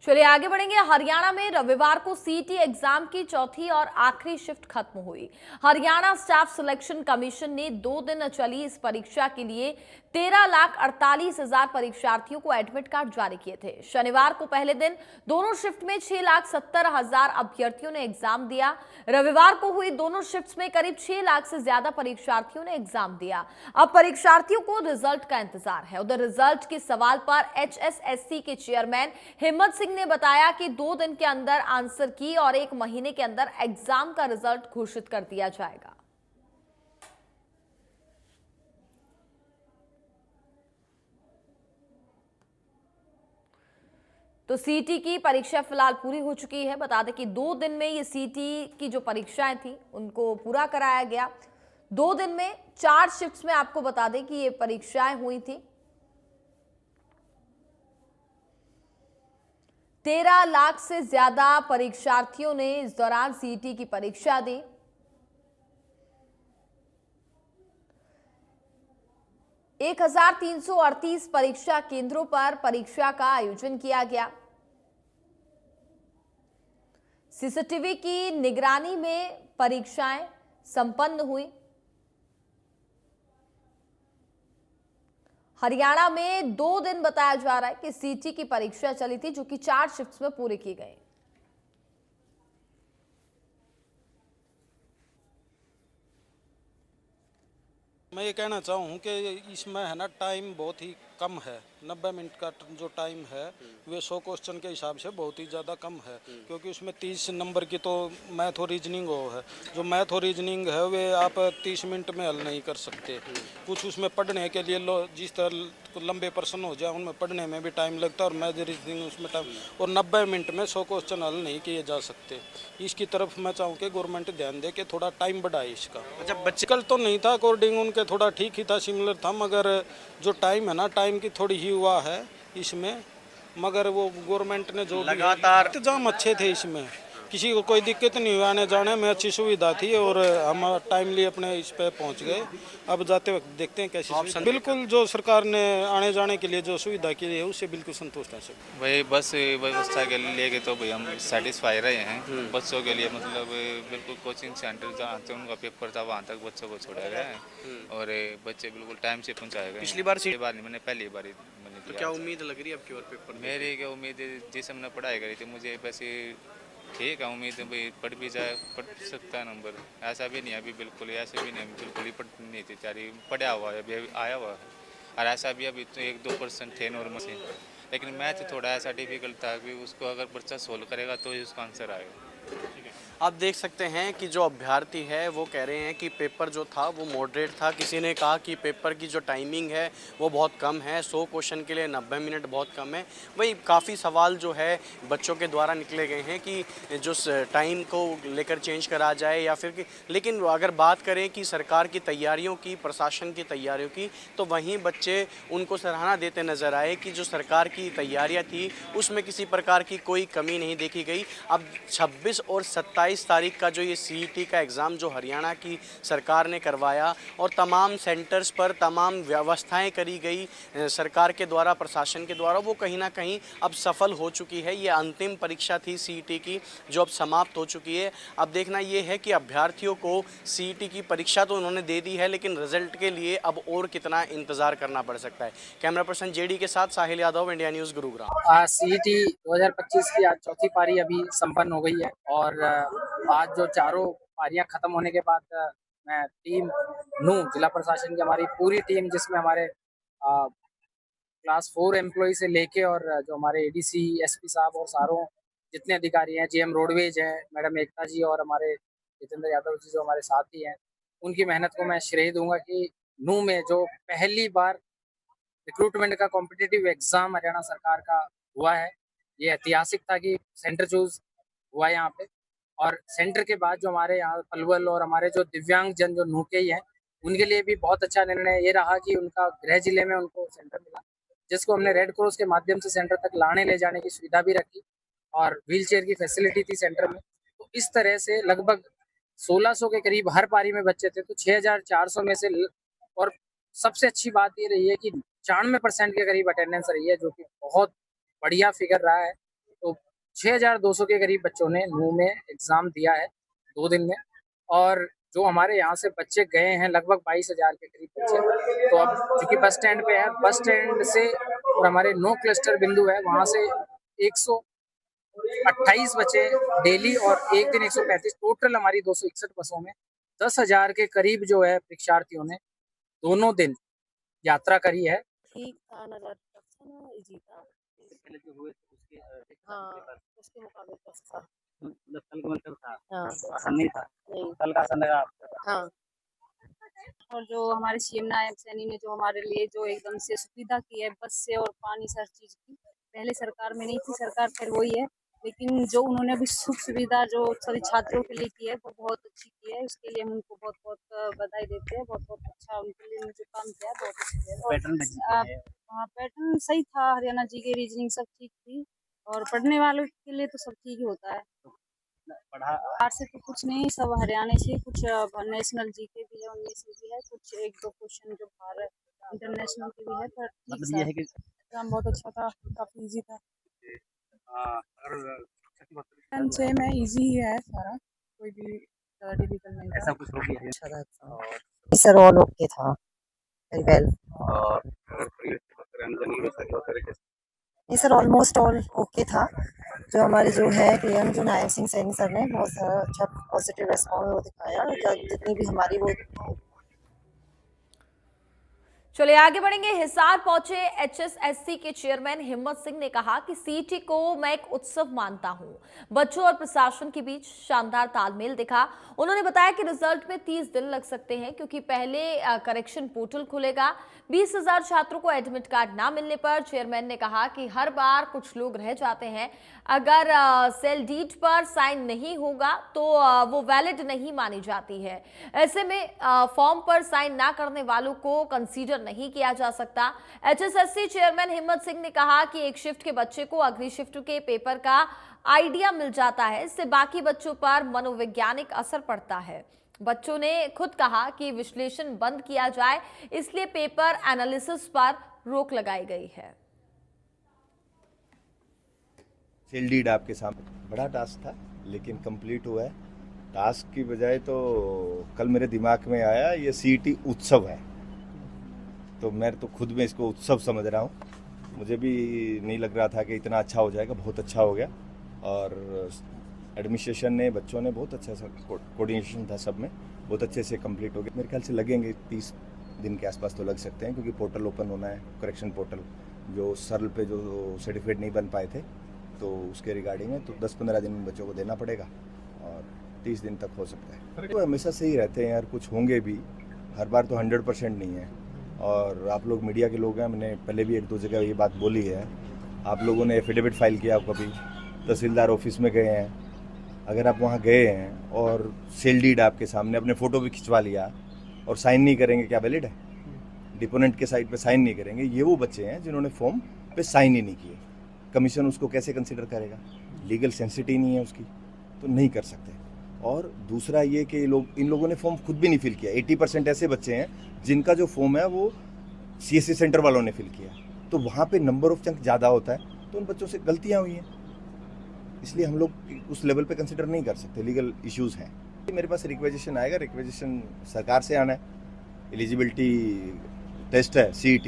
चलिए आगे बढ़ेंगे। हरियाणा में रविवार को सीईटी एग्जाम की चौथी और आखिरी शिफ्ट खत्म हुई। हरियाणा स्टाफ सिलेक्शन कमीशन ने 2 दिन चली इस परीक्षा के लिए 13,48,000 परीक्षार्थियों को एडमिट कार्ड जारी किए थे। शनिवार को पहले दिन दोनों शिफ्ट में 6,70,000 अभ्यर्थियों ने एग्जाम दिया। रविवार को हुई दोनों शिफ्ट में करीब 6 लाख से ज्यादा परीक्षार्थियों ने एग्जाम दिया। अब परीक्षार्थियों को रिजल्ट का इंतजार है। उधर रिजल्ट के सवाल पर एचएसएससी के चेयरमैन हिम्मत सिंह ने बताया कि 2 दिन के अंदर आंसर की और 1 महीने के अंदर एग्जाम का रिजल्ट घोषित कर दिया जाएगा। तो सीईटी की परीक्षा फिलहाल पूरी हो चुकी है। बता दें कि 2 दिन में ये सीईटी की जो परीक्षाएं थी उनको पूरा कराया गया। 2 दिन में 4 शिफ्ट्स में आपको बता दें कि ये परीक्षाएं हुई थी। 13 लाख से ज्यादा परीक्षार्थियों ने इस दौरान सीईटी की परीक्षा दी। एक 1,338 परीक्षा केंद्रों पर परीक्षा का आयोजन किया गया। सीसीटीवी की निगरानी में परीक्षाएं संपन्न हुई। हरियाणा में 2 दिन बताया जा रहा है कि सीईटी की परीक्षा चली थी, जो कि 4 शिफ्ट्स में पूरी की गई। मैं ये कहना चाहूँ कि इसमें है ना टाइम बहुत ही कम है। 90 मिनट का जो टाइम है वे 100 क्वेश्चन के हिसाब से बहुत ही ज़्यादा कम है, क्योंकि उसमें 30 नंबर की तो मैथ और रीजनिंग वो है। जो मैथ और रीजनिंग है वे आप 30 मिनट में हल नहीं कर सकते। कुछ उसमें पढ़ने के लिए जिस तरह लंबे प्रश्न हो जाए उनमें पढ़ने में भी टाइम लगता है और मैथ रीजनिंग उसमें टाइम, और 90 मिनट में 100 क्वेश्चन हल नहीं किए जा सकते। इसकी तरफ मैं चाहूँ कि गवर्नमेंट ध्यान दे कि थोड़ा टाइम बढ़ाए इसका। अच्छा, बच्चे कल तो नहीं था, अकॉर्डिंग उनके थोड़ा ठीक ही था, सिमिलर था, मगर जो टाइम है ना टाइम की थोड़ी ही हुआ है इसमें। मगर वो गवर्नमेंट ने जो लगातार इंतजाम अच्छे थे, इसमें किसी को कोई दिक्कत नहीं हुई, आने जाने में अच्छी सुविधा थी और हम टाइमली अपने इस पे पहुंच गए। अब जाते वक्त देखते हैं कैसी। बिल्कुल जो सरकार ने आने जाने के लिए जो सुविधा की है उससे बिल्कुल संतुष्ट हैं सब। वही बस व्यवस्था के लिए तो भाई हम सेटिस्फाई रहे हैं। बच्चों के लिए मतलब बिल्कुल कोचिंग सेंटर जहाँ से उनका पेपर था वहाँ तक बच्चों को छोड़ा गया है और बच्चे बिल्कुल टाइम से पहुँचाए गए। पिछली बार नहीं, मैंने पहली बार तो क्या उम्मीद लग रही है आपकी और पेपर? मेरी क्या उम्मीद है, जिस हमने पढ़ाई करी थी मुझे वैसे ठीक है उम्मीद है भाई पढ़ भी जाए, पढ़ सकता है नंबर। ऐसा भी नहीं है अभी बिल्कुल, ऐसे भी नहीं बिल्कुल ही पढ़ नहीं थी तैयारी, पढ़ा हुआ है अभी आया हुआ है। और ऐसा भी अभी तो 1-2% थे नॉर्मल से, लेकिन मैथ थोड़ा ऐसा डिफिकल्ट था कि उसको अगर बच्चा सोल्व करेगा तो ही उसका आंसर आएगा। आप देख सकते हैं कि जो अभ्यर्थी है वो कह रहे हैं कि पेपर जो था वो मॉडरेट था। किसी ने कहा कि पेपर की जो टाइमिंग है वो बहुत कम है, 100 क्वेश्चन के लिए 90 मिनट बहुत कम है। वही काफ़ी सवाल जो है बच्चों के द्वारा निकले गए हैं कि जो टाइम को लेकर चेंज करा जाए या फिर लेकिन अगर बात करें कि सरकार की तैयारियों की, प्रशासन की तैयारियों की, तो वहीं बच्चे उनको सराहना देते नज़र आए कि जो सरकार की तैयारियाँ थी उसमें किसी प्रकार की कोई कमी नहीं देखी गई। अब 26 और 27 तारीख का जो ये सीईटी का एग्ज़ाम जो हरियाणा की सरकार ने करवाया और तमाम सेंटर्स पर तमाम व्यवस्थाएं करी गई सरकार के द्वारा, प्रशासन के द्वारा, वो कहीं ना कहीं अब सफल हो चुकी है। ये अंतिम परीक्षा थी सीईटी की जो अब समाप्त हो चुकी है। अब देखना ये है कि अभ्यर्थियों को सीईटी की परीक्षा तो उन्होंने दे दी है, लेकिन रिजल्ट के लिए अब और कितना इंतज़ार करना पड़ सकता है। कैमरा पर्सन जेडी के साथ Sahil Yadav, India News, Gurugram. CET 2025 की आज चौथी पारी अभी संपन्न हो गई है और आज जो चारों पारियां खत्म होने के बाद मैं टीम नू जिला प्रशासन की हमारी पूरी टीम, जिसमें हमारे क्लास 4 एम्प्लॉय से लेके और जो हमारे एडीसी, एसपी साहब और सारों जितने अधिकारी हैं, जीएम रोडवेज हैं, मैडम एकता जी और हमारे जितेंद्र यादव जी जो हमारे साथी हैं, उनकी मेहनत को मैं श्रेय दूंगा कि नू में जो पहली बार रिक्रूटमेंट का कॉम्पिटिटिव एग्जाम हरियाणा सरकार का हुआ है, ये ऐतिहासिक था कि सेंटर चूज हुआ यहाँ पे। और सेंटर के बाद जो हमारे यहाँ पलवल और हमारे जो दिव्यांग जन जो नू के ही हैं, उनके लिए भी बहुत अच्छा निर्णय ये रहा कि उनका गृह जिले में उनको सेंटर मिला, जिसको हमने रेड क्रॉस के माध्यम से सेंटर तक लाने ले जाने की सुविधा भी रखी और व्हील चेयर की फैसिलिटी थी सेंटर में। तो इस तरह से लगभग 1600 के करीब हर पारी में बच्चे थे, तो 6400 में से और सबसे अच्छी बात ये रही है कि 94% के करीब अटेंडेंस रही है, जो कि बहुत बढ़िया फिगर रहा है। तो 6200 के करीब बच्चों ने नू में एग्जाम दिया है 2 दिन में। और जो हमारे यहाँ से बच्चे गए हैं लगभग 22,000 के करीब बच्चे। तो अब चूंकि बस स्टैंड पे है, बस स्टैंड से और हमारे 9 क्लस्टर बिंदु है, वहाँ से 128 बच्चे डेली और एक दिन 135, टोटल हमारी 261 बसों में 10,000 के करीब जो है परीक्षार्थियों ने दोनों दिन यात्रा करी है। ठीक था, नज़र अच्छा ना, इजी था। पहले जो हुए उसके हाँ, उसके मुकाबले टफ था। मतलब कल का मतलब था, हाँ, आसान नहीं था, नहीं, कल का आसान लगा आपको? हाँ। और जो हमारे सीएम नायब सैनी ने जो हमारे लिए जो एकदम से सुविधा की है बस से और पानी से हर चीज़ की, पहले सरकार में नहीं थी, सरकार खैर वही है, लेकिन जो उन्होंने अभी सुख सुविधा जो सभी छात्रों के लिए की है वो बहुत अच्छी की है। उसके लिए हम उनको बहुत बहुत बधाई देते हैं। बहुत बहुत अच्छा उनके लिए जो काम किया है बहुत अच्छा किया है। और हाँ, पैटर्न सही था, हरियाणा जी के रीजनिंग सब ठीक थी और पढ़ने वालों के लिए तो सब ठीक ही होता है। पढ़ा बाहर से तो कुछ नहीं, सब हरियाणा से, कुछ नेशनल जीके भी है, उनमें से भी है, कुछ एक दो क्वेश्चन जो बाहर इंटरनेशनल के भी है, पर मतलब ये है कि एग्जाम बहुत अच्छा था, काफी इजी था। अगर सेम है, इजी ही है सारा, कोई भी डिफिकल्ट नहीं था। ऐसा कुछ हो गया है अच्छा था सर, ऑल ओके था, वेरी वेल। और नहीं सर, ऑलमोस्ट ऑल ओके था। जो हमारे जो है पीएम जो नायब सिंह सैनी सर ने बहुत सारा अच्छा पॉजिटिव रेस्पॉन्स वो दिखाया, जितनी भी हमारी वो। चलिए आगे बढ़ेंगे। हिसार पहुंचे एचएसएससी के चेयरमैन हिम्मत सिंह ने कहा कि सीटी को मैं एक उत्सव मानता हूं। बच्चों और प्रशासन के बीच शानदार तालमेल दिखा। उन्होंने बताया कि रिजल्ट में 30 दिन लग सकते हैं क्योंकि पहले करेक्शन पोर्टल खुलेगा। 20,000 छात्रों को एडमिट कार्ड ना मिलने पर चेयरमैन ने कहा कि हर बार कुछ लोग रह जाते हैं। अगर सेल डीड पर साइन नहीं होगा तो वो वैलिड नहीं मानी जाती है। ऐसे में फॉर्म पर साइन ना करने वालों को कंसीडर नहीं किया जा सकता। एचएसएससी चेयरमैन हिम्मत सिंह ने कहा कि एक शिफ्ट के बच्चे को अगली शिफ्ट के पेपर का आइडिया मिल जाता है, इससे बाकी बच्चों पर मनोवैज्ञानिक असर पड़ता है। बच्चों ने खुद कहा कि विश्लेषण बंद किया जाए, इसलिए पेपर एनालिसिस पर रोक लगाई गई है। सेल डीड आपके सामने बड़ा टास्क था लेकिन कंप्लीट हुआ है। टास्क की बजाय तो कल मेरे दिमाग में आया ये सीईटी उत्सव है, तो मैं तो खुद में इसको उत्सव समझ रहा हूँ। मुझे भी नहीं लग रहा था कि इतना अच्छा हो जाएगा, बहुत अच्छा हो गया। और एडमिनिस्ट्रेशन ने, बच्चों ने बहुत अच्छा सा कोऑर्डिनेशन था, सब में बहुत अच्छे से कंप्लीट हो गया। मेरे ख्याल से लगेंगे 30 दिन के आसपास तो लग सकते हैं, क्योंकि पोर्टल ओपन होना है, करेक्शन पोर्टल जो सरल पे जो सर्टिफिकेट नहीं बन पाए थे तो उसके रिगार्डिंग है, तो 10-15 दिन में बच्चों को देना पड़ेगा और 30 दिन तक हो सकता है। तो हमेशा सही रहते हैं यार, कुछ होंगे भी, हर बार तो 100% नहीं है। और आप लोग मीडिया के लोग हैं, मैंने पहले भी 1-2 जगह ये बात बोली है। आप लोगों ने एफिडेविट फाइल किया, कभी तहसीलदार ऑफिस में गए हैं, अगर आप वहाँ गए हैं और सेल डीड आपके सामने, अपने फ़ोटो भी खिंचवा लिया और साइन नहीं करेंगे, क्या वैलिड है? डिपोनेंट के साइड पे साइन नहीं करेंगे, ये वो बच्चे हैं जिन्होंने फॉर्म पे साइन ही नहीं किए। कमीशन उसको कैसे कंसिडर करेगा? लीगल सेंसिटिव नहीं है उसकी, तो नहीं कर सकते। और दूसरा ये कि इन लोगों ने फॉर्म खुद भी नहीं फिल किया। 80% ऐसे बच्चे हैं जिनका जो फॉर्म है वो सीएससी सेंटर वालों ने फिल किया, तो वहाँ पे नंबर ऑफ चंक ज़्यादा होता है, तो उन बच्चों से गलतियाँ हुई हैं, इसलिए हम लोग उस लेवल पे कंसिडर नहीं कर सकते। लीगल इश्यूज़ हैं। मेरे पास रिक्वेजिशन आएगा, रिक्वेजिशन सरकार से आना है। एलिजिबिलिटी टेस्ट है सीईटी,